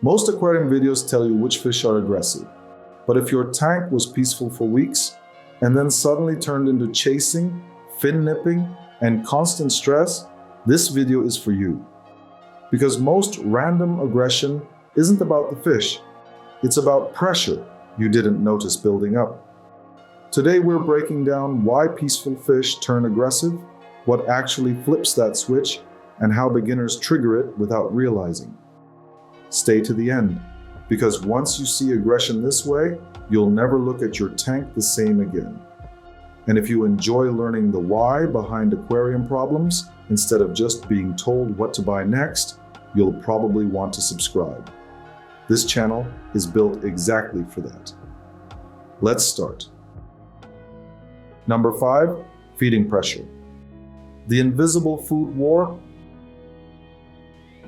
Most aquarium videos tell you which fish are aggressive, but if your tank was peaceful for weeks and then suddenly turned into chasing, fin nipping, and constant stress, this video is for you. Because most random aggression isn't about the fish, it's about pressure you didn't notice building up. Today we're breaking down why peaceful fish turn aggressive, what actually flips that switch, and how beginners trigger it without realizing. Stay to the end, because once you see aggression this way, you'll never look at your tank the same again. And if you enjoy learning the why behind aquarium problems, instead of just being told what to buy next, you'll probably want to subscribe. This channel is built exactly for that. Let's start. Number 5, feeding pressure. The invisible food war.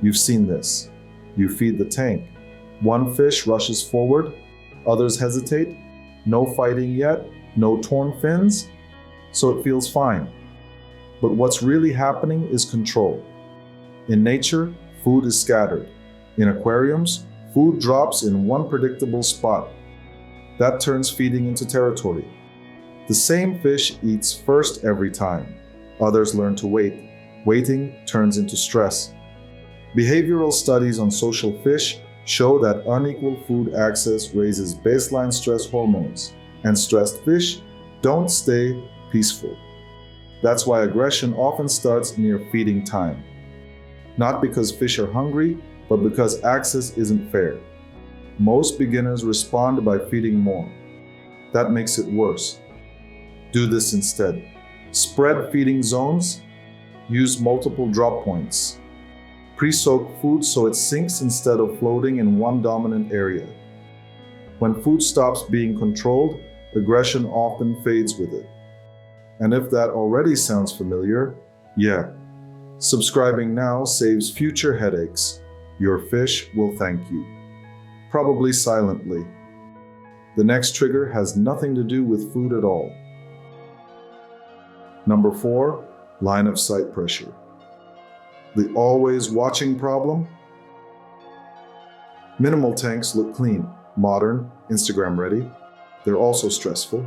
You've seen this. You feed the tank. One fish rushes forward, others hesitate. No fighting yet, no torn fins, so it feels fine. But what's really happening is control. In nature, food is scattered. In aquariums, food drops in one predictable spot. That turns feeding into territory. The same fish eats first every time. Others learn to wait. Waiting turns into stress. Behavioral studies on social fish show that unequal food access raises baseline stress hormones, and stressed fish don't stay peaceful. That's why aggression often starts near feeding time. Not because fish are hungry, but because access isn't fair. Most beginners respond by feeding more. That makes it worse. Do this instead. Spread feeding zones. Use multiple drop points. Pre-soak food so it sinks instead of floating in one dominant area. When food stops being controlled, aggression often fades with it. And if that already sounds familiar, yeah. Subscribing now saves future headaches. Your fish will thank you. Probably silently. The next trigger has nothing to do with food at all. Number 4, line of sight pressure. The always watching problem? Minimal tanks look clean, modern, Instagram ready. They're also stressful.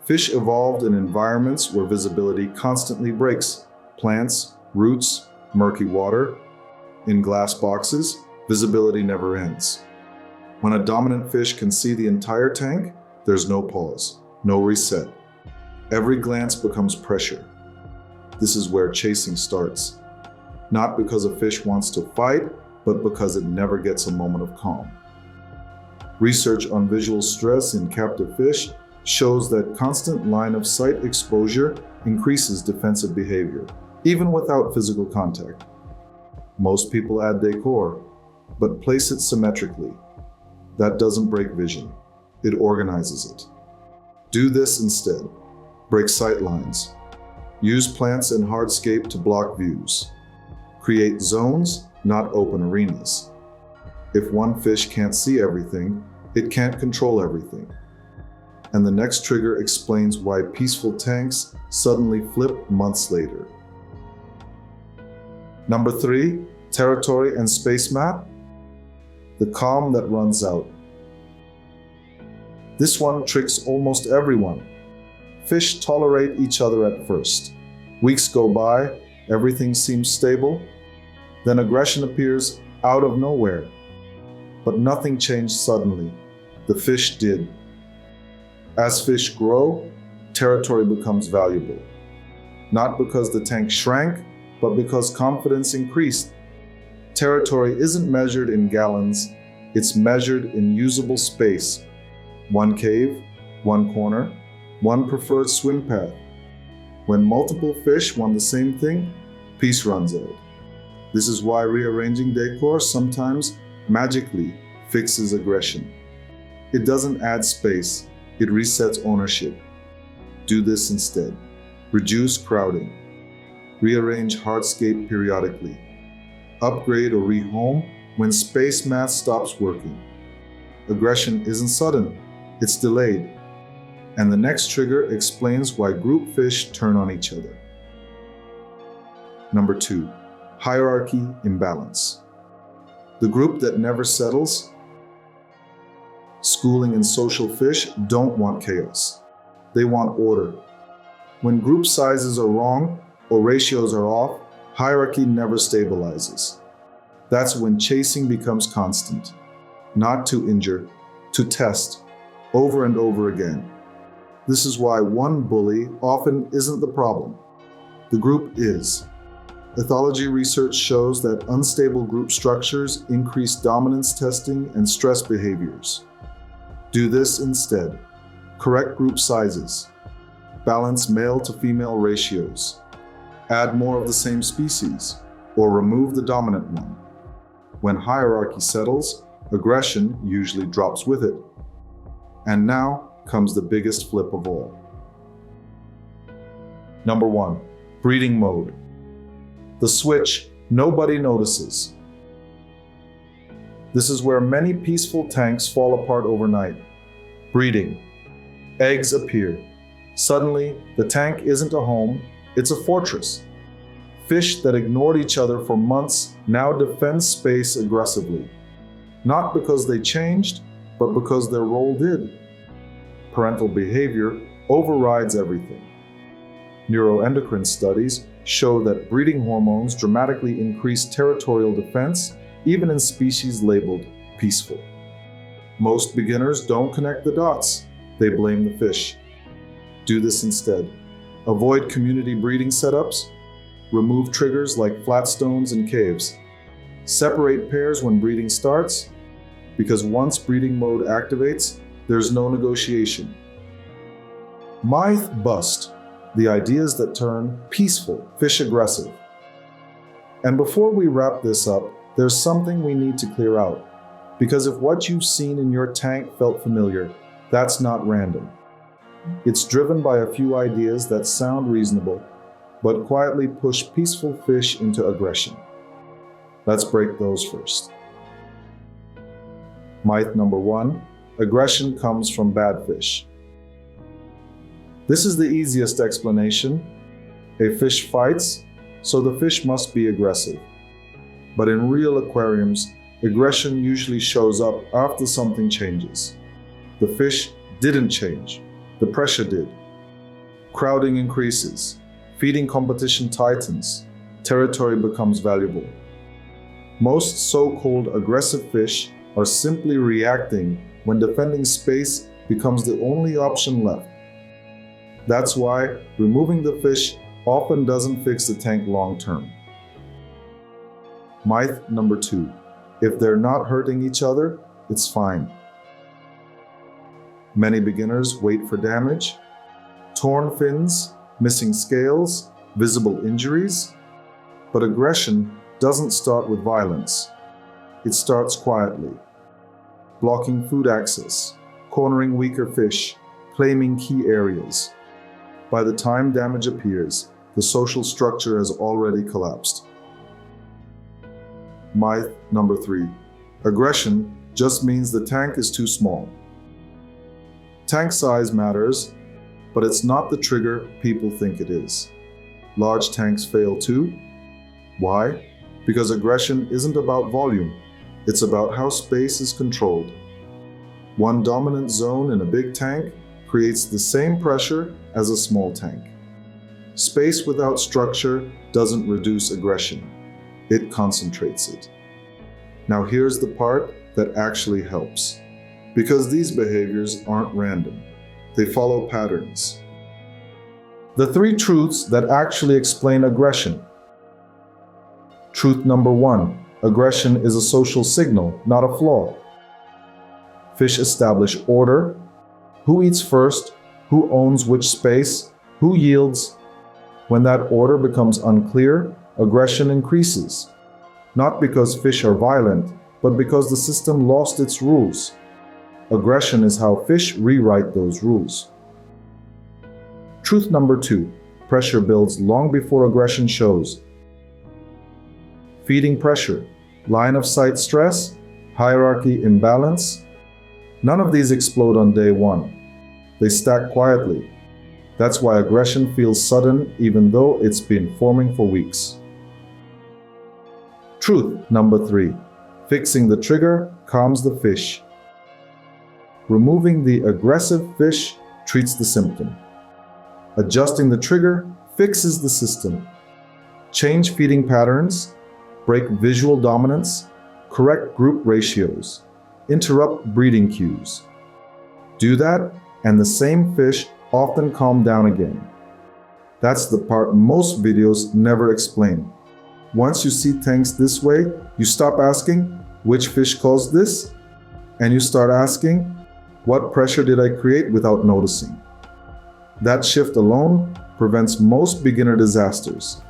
Fish evolved in environments where visibility constantly breaks. Plants, roots, murky water. In glass boxes, visibility never ends. When a dominant fish can see the entire tank, there's no pause, no reset. Every glance becomes pressure. This is where chasing starts. Not because a fish wants to fight, but because it never gets a moment of calm. Research on visual stress in captive fish shows that constant line of sight exposure increases defensive behavior, even without physical contact. Most people add decor, but place it symmetrically. That doesn't break vision, it organizes it. Do this instead. Break sight lines. Use plants and hardscape to block views. Create zones, not open arenas. If one fish can't see everything, it can't control everything. And the next trigger explains why peaceful tanks suddenly flip months later. Number 3, territory and space map. The calm that runs out. This one tricks almost everyone. Fish tolerate each other at first. Weeks go by, everything seems stable. Then aggression appears out of nowhere. But nothing changed suddenly. The fish did. As fish grow, territory becomes valuable. Not because the tank shrank, but because confidence increased. Territory isn't measured in gallons, it's measured in usable space. One cave, one corner, one preferred swim path. When multiple fish want the same thing, peace runs out. This is why rearranging decor sometimes magically fixes aggression. It doesn't add space, it resets ownership. Do this instead. Reduce crowding. Rearrange hardscape periodically. Upgrade or rehome when space math stops working. Aggression isn't sudden, it's delayed. And the next trigger explains why group fish turn on each other. Number 2, hierarchy imbalance. The group that never settles, schooling and social fish, don't want chaos. They want order. When group sizes are wrong or ratios are off, hierarchy never stabilizes. That's when chasing becomes constant. Not to injure, to test, over and over again. This is why one bully often isn't the problem. The group is. Ethology research shows that unstable group structures increase dominance testing and stress behaviors. Do this instead. Correct group sizes. Balance male to female ratios. Add more of the same species, or remove the dominant one. When hierarchy settles, aggression usually drops with it. And now comes the biggest flip of all. Number 1, breeding mode. The switch nobody notices. This is where many peaceful tanks fall apart overnight. Breeding. Eggs appear. Suddenly, the tank isn't a home, it's a fortress. Fish that ignored each other for months now defend space aggressively. Not because they changed, but because their role did. Parental behavior overrides everything. Neuroendocrine studies show that breeding hormones dramatically increase territorial defense, even in species labeled peaceful. Most beginners don't connect the dots. They blame the fish. Do this instead. Avoid community breeding setups. Remove triggers like flat stones and caves. Separate pairs when breeding starts, because once breeding mode activates, there's no negotiation. Myth bust. The ideas that turn peaceful fish aggressive. And before we wrap this up, there's something we need to clear out. Because if what you've seen in your tank felt familiar, that's not random. It's driven by a few ideas that sound reasonable, but quietly push peaceful fish into aggression. Let's break those first. Myth number 1, aggression comes from bad fish. This is the easiest explanation. A fish fights, so the fish must be aggressive. But in real aquariums, aggression usually shows up after something changes. The fish didn't change, the pressure did. Crowding increases, feeding competition tightens, territory becomes valuable. Most so-called aggressive fish are simply reacting when defending space becomes the only option left. That's why removing the fish often doesn't fix the tank long term. Myth number 2, if they're not hurting each other, it's fine. Many beginners wait for damage, torn fins, missing scales, visible injuries. But aggression doesn't start with violence. It starts quietly. Blocking food access, cornering weaker fish, claiming key areas. By the time damage appears, the social structure has already collapsed. Myth number 3, aggression just means the tank is too small. Tank size matters, but it's not the trigger people think it is. Large tanks fail too. Why? Because aggression isn't about volume, it's about how space is controlled. One dominant zone in a big tank creates the same pressure as a small tank. Space without structure doesn't reduce aggression, it concentrates it. Now here's the part that actually helps. Because these behaviors aren't random, they follow patterns. The 3 truths that actually explain aggression. Truth number 1, aggression is a social signal, not a flaw. Fish establish order. Who eats first? Who owns which space? Who yields? When that order becomes unclear, aggression increases. Not because fish are violent, but because the system lost its rules. Aggression is how fish rewrite those rules. Truth number 2, pressure builds long before aggression shows. Feeding pressure, line of sight stress, hierarchy imbalance. None of these explode on day 1. They stack quietly. That's why aggression feels sudden even though it's been forming for weeks. Truth number 3, Fixing the trigger calms the fish. Removing the aggressive fish treats the symptom. Adjusting the trigger fixes the system. Change feeding patterns, break visual dominance, correct group ratios, interrupt breeding cues. Do that, and the same fish often calm down again. That's the part most videos never explain. Once you see tanks this way, you stop asking, which fish caused this? And you start asking, what pressure did I create without noticing? That shift alone prevents most beginner disasters.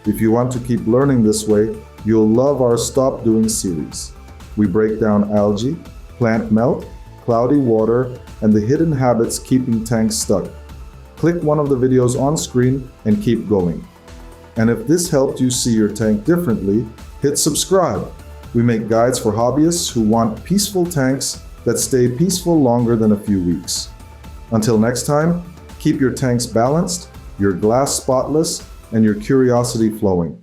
If you want to keep learning this way, you'll love our Stop Doing series. We break down algae, plant melt, cloudy water, and the hidden habits keeping tanks stuck. Click one of the videos on screen and keep going. And if this helped you see your tank differently, hit subscribe. We make guides for hobbyists who want peaceful tanks that stay peaceful longer than a few weeks. Until next time, keep your tanks balanced, your glass spotless, and your curiosity flowing.